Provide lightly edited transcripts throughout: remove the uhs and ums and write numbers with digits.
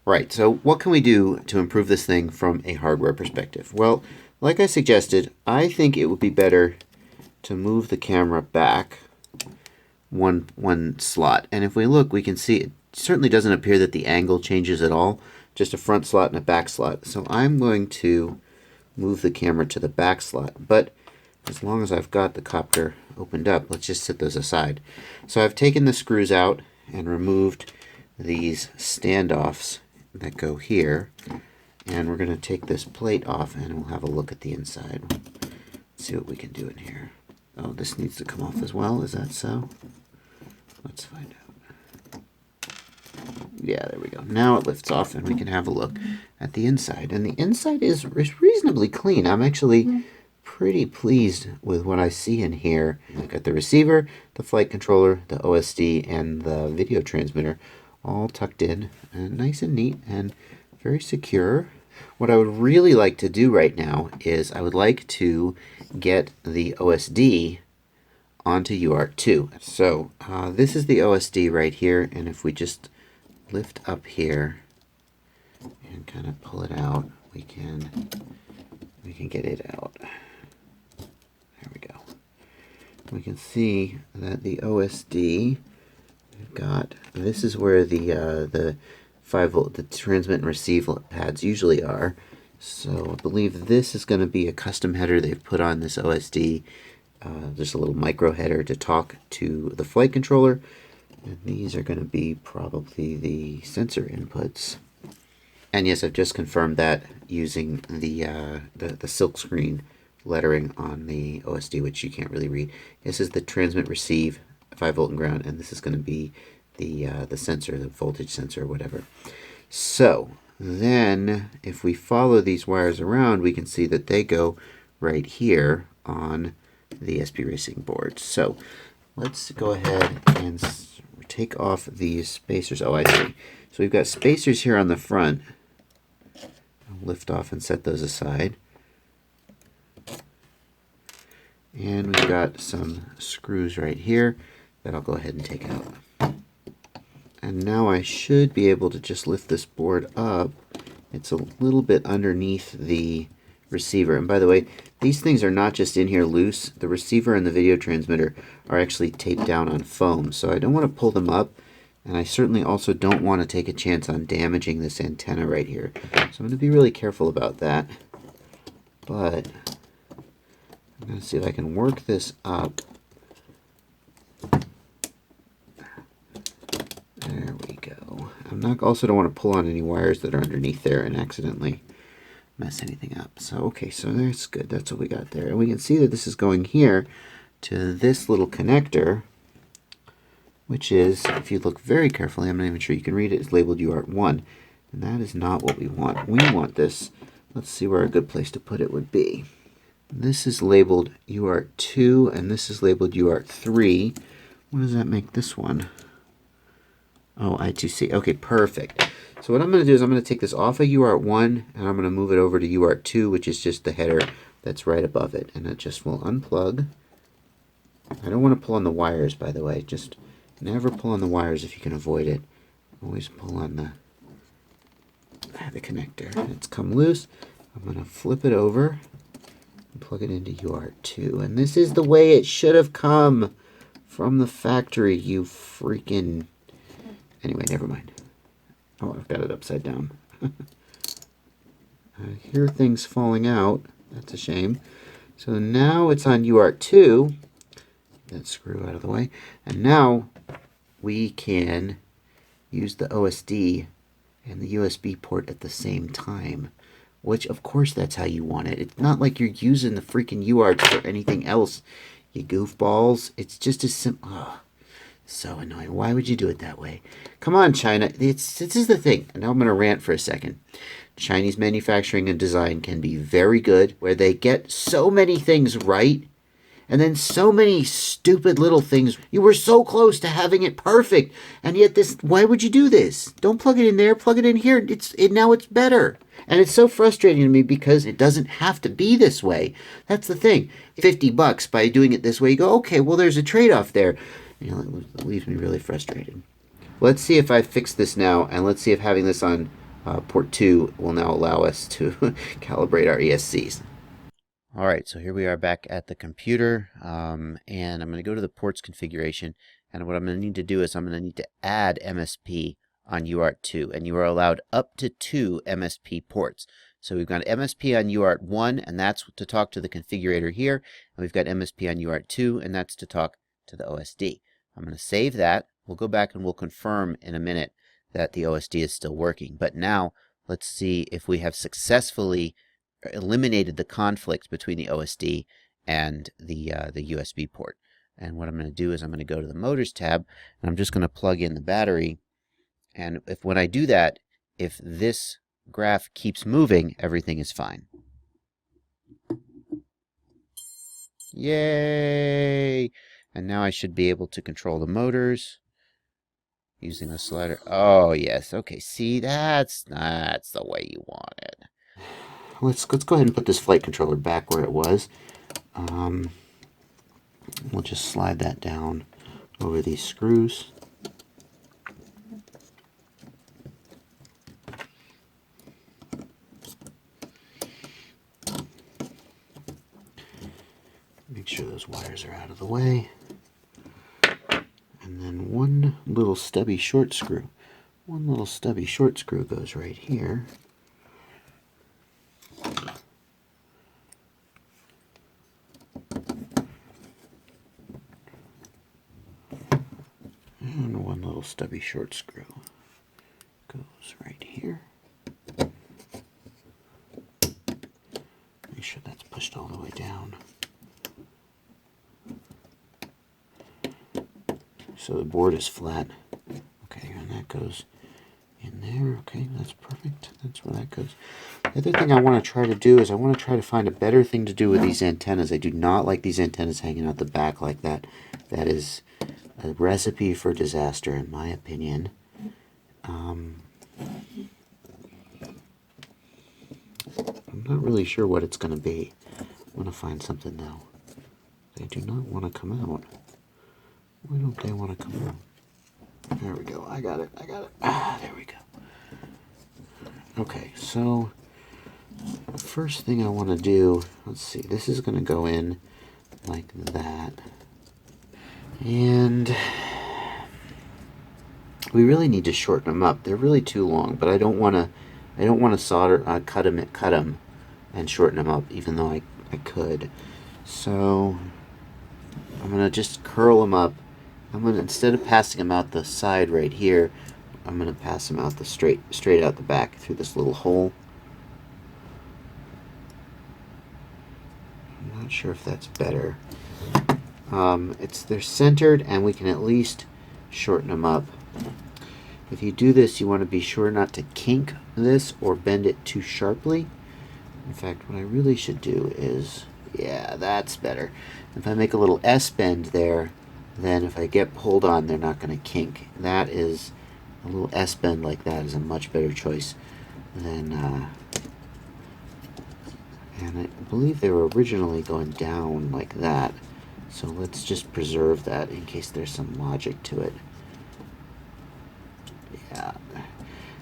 Right, so what can we do to improve this thing from a hardware perspective? Well, like I suggested, I think it would be better to move the camera back one slot. And if we look, we can see it certainly doesn't appear that the angle changes at all, just a front slot and a back slot. So I'm going to move the camera to the back slot. But as long as I've got the copter opened up, let's just set those aside. So I've taken the screws out and removed these standoffs that go here. And we're going to take this plate off and we'll have a look at the inside. Let's see what we can do in here. Oh, this needs to come off as well. Is that so? Let's find out. Yeah, there we go. Now it lifts off and we can have a look at the inside. And the inside is reasonably clean. I'm actually pretty pleased with what I see in here. I've got the receiver, the flight controller, the OSD, and the video transmitter all tucked in and nice and neat and very secure. What I would really like to do right now is I would like to get the OSD onto UART2. So this is the OSD right here, and if we just lift up here and kind of pull it out, we can get it out. There we go. We can see that the OSD, we've got, this is where the 5-volt, the transmit and receive pads usually are. So I believe this is going to be a custom header they've put on this OSD. Just a little micro header to talk to the flight controller. And these are going to be probably the sensor inputs. And yes, I've just confirmed that using the silkscreen lettering on the OSD, which you can't really read. This is the transmit receive 5-volt and ground, and this is going to be the sensor, the voltage sensor, or whatever. So then if we follow these wires around, we can see that they go right here on the SP Racing board. So let's go ahead and take off these spacers. Oh, I see. So we've got spacers here on the front. I'll lift off and set those aside. And we've got some screws right here that I'll go ahead and take out. And now I should be able to just lift this board up. It's a little bit underneath the receiver. And by the way, these things are not just in here loose. The receiver and the video transmitter are actually taped down on foam. So I don't want to pull them up. And I certainly also don't want to take a chance on damaging this antenna right here. So I'm going to be really careful about that. But I'm going to see if I can work this up. There we go. Also don't want to pull on any wires that are underneath there and accidentally mess anything up. So okay, so that's good. That's what we got there. And we can see that this is going here to this little connector, which is, if you look very carefully, I'm not even sure you can read it, it's labeled UART1. And that is not what we want. We want this. Let's see where a good place to put it would be. This is labeled UART2 and this is labeled UART3. What does that make this one? Oh, I2C. Okay, perfect. So what I'm going to do is I'm going to take this off of UART1 and I'm going to move it over to UART2, which is just the header that's right above it. And it just will unplug. I don't want to pull on the wires, by the way. Just never pull on the wires if you can avoid it. Always pull on the connector. And it's come loose. I'm going to flip it over and plug it into UART2. And this is the way it should have come from the factory, you freaking... Anyway, never mind. Oh, I've got it upside down. I hear things falling out. That's a shame. So now it's on UART2. That screw out of the way. And now we can use the OSD and the USB port at the same time. Which, of course, that's how you want it. It's not like you're using the freaking UART for anything else, you goofballs. It's just as simple. Oh. So annoying. Why would you do it that way? Come on, China. This is the thing. And now I'm going to rant for a second. Chinese manufacturing and design can be very good, where they get so many things right, and then so many stupid little things. You were so close to having it perfect, and yet this. Why would you do this? Don't plug it in there. Plug it in here. Now it's better. And it's so frustrating to me because it doesn't have to be this way. That's the thing. $50 by doing it this way. You go, okay, well, there's a trade-off there. You know, it leaves me really frustrated. Let's see if I fix this now, and let's see if having this on port 2 will now allow us to calibrate our ESCs. All right, so here we are back at the computer, and I'm going to go to the ports configuration, and what I'm going to need to do is I'm going to need to add MSP on UART2, and you are allowed up to 2 MSP ports. So we've got MSP on UART1, and that's to talk to the configurator here, and we've got MSP on UART2, and that's to talk to the OSD. I'm going to save that. We'll go back and we'll confirm in a minute that the OSD is still working. But now let's see if we have successfully eliminated the conflicts between the OSD and the USB port. And what I'm going to do is I'm going to go to the Motors tab, and I'm just going to plug in the battery. And when I do that, if this graph keeps moving, everything is fine. Yay! And now I should be able to control the motors using the slider. Oh yes, okay. See, that's the way you want it. Let's go ahead and put this flight controller back where it was. We'll just slide that down over these screws. Make sure those wires are out of the way. And then one little stubby short screw. One little stubby short screw goes right here. And one little stubby short screw goes right here. Make sure that's pushed all the way down. So the board is flat. Okay, and that goes in there. Okay, that's perfect. That's where that goes. The other thing I want to try to do is I want to try to find a better thing to do with these antennas. I do not like these antennas hanging out the back like that. That is a recipe for disaster, in my opinion. I'm not really sure what it's going to be. I want to find something though. They do not want to come out. Why don't they want to come out? There we go. I got it. Ah, there we go. Okay, so the first thing I want to do, let's see, this is going to go in like that. And we really need to shorten them up. They're really too long, but I don't want to solder cut them and shorten them up, even though I could. So I'm going to just curl them up. Instead of passing them out the side right here, I'm going to pass them out the straight out the back through this little hole. I'm not sure if that's better. They're centered, and we can at least shorten them up. If you do this, you want to be sure not to kink this or bend it too sharply. In fact, what I really should do is, yeah, that's better. If I make a little S bend there, then if I get pulled on, they're not going to kink. That is, a little S bend like that is a much better choice than, and I believe they were originally going down like that. So let's just preserve that in case there's some logic to it. Yeah.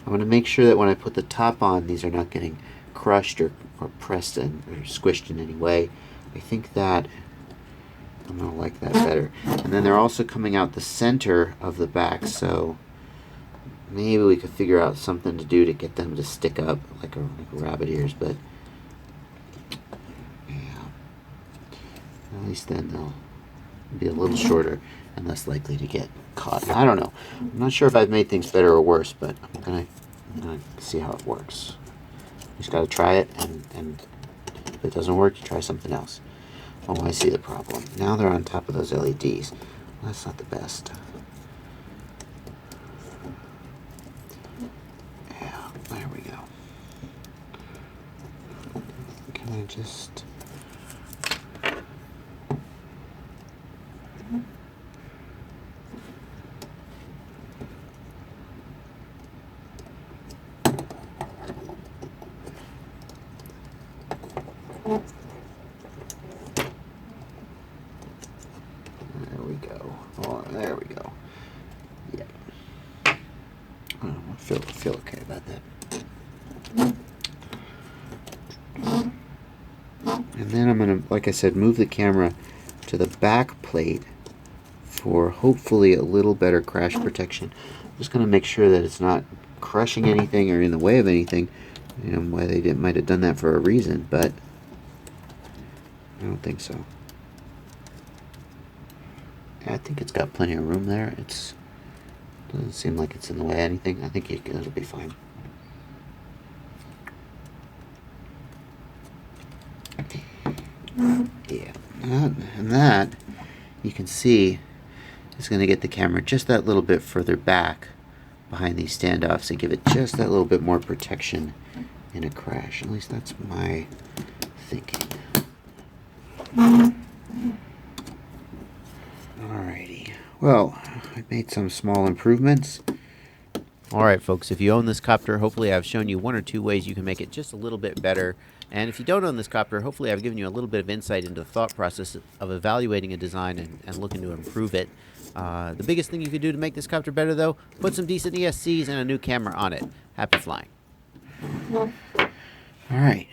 I want to make sure that when I put the top on, these are not getting crushed or pressed or squished in any way. I think that I'm going to like that better. And then they're also coming out the center of the back, so maybe we could figure out something to do to get them to stick up like a rabbit ears, but yeah. At least then they'll be a little shorter and less likely to get caught. I don't know. I'm not sure if I've made things better or worse, but I'm gonna see how it works. You just gotta try it, and if it doesn't work, you try something else. Oh, I see the problem. Now they're on top of those LEDs. Well, that's not the best. Yeah, there we go. Can I just... There we go. Oh, there we go. Yeah. I feel okay about that. And then I'm going to, like I said, move the camera to the back plate for hopefully a little better crash protection. I'm just going to make sure that it's not crushing anything or in the way of anything. You know, why they might have done that for a reason, but I don't think so. I think it's got plenty of room there. It doesn't seem like it's in the way of anything. I think it'll be fine. Yeah, and that you can see is going to get the camera just that little bit further back behind these standoffs and give it just that little bit more protection in a crash. At least that's my thinking. Alrighty. Well, I made some small improvements. Alright folks, if you own this copter, hopefully I've shown you one or two ways you can make it just a little bit better. And if you don't own this copter, hopefully I've given you a little bit of insight into the thought process of evaluating a design and looking to improve it. The biggest thing you could do to make this copter better, though, put some decent ESCs and a new camera on it. Happy flying. Alright.